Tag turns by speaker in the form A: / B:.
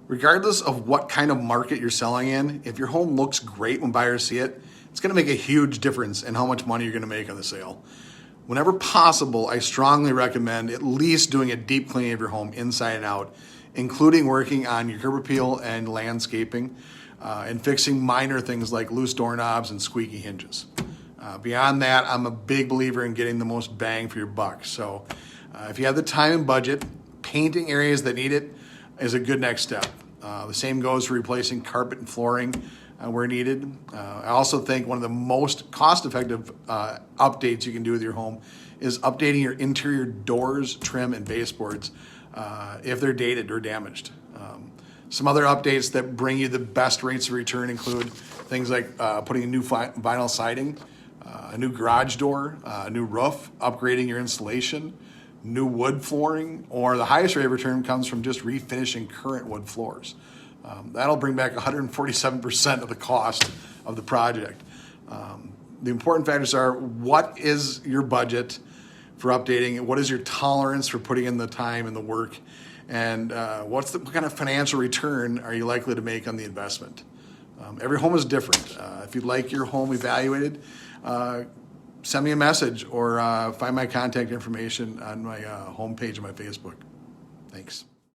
A: Regardless of what kind of market you're selling in, if your home looks great when buyers see it, it's going to make a huge difference in how much money you're going to make on the sale. Whenever possible, I strongly recommend at least doing a deep cleaning of your home inside and out, including working on your curb appeal and landscaping, and fixing minor things like loose doorknobs and squeaky hinges. Beyond that, I'm a big believer in getting the most bang for your buck. So if you have the time and budget, painting areas that need it is a good next step. The same goes for replacing carpet and flooring where needed. I also think one of the most cost-effective updates you can do with your home is updating your interior doors, trim, and baseboards if they're dated or damaged. Some other updates that bring you the best rates of return include things like putting a new vinyl siding, a new garage door, a new roof, upgrading your insulation, new wood flooring, or the highest rate of return comes from just refinishing current wood floors. That'll bring back 147% of the cost of the project. The important factors are: what is your budget for updating? What is your tolerance for putting in the time and the work? And what kind of financial return are you likely to make on the investment? Every home is different. If you'd like your home evaluated, send me a message or find my contact information on my homepage of my Facebook. Thanks.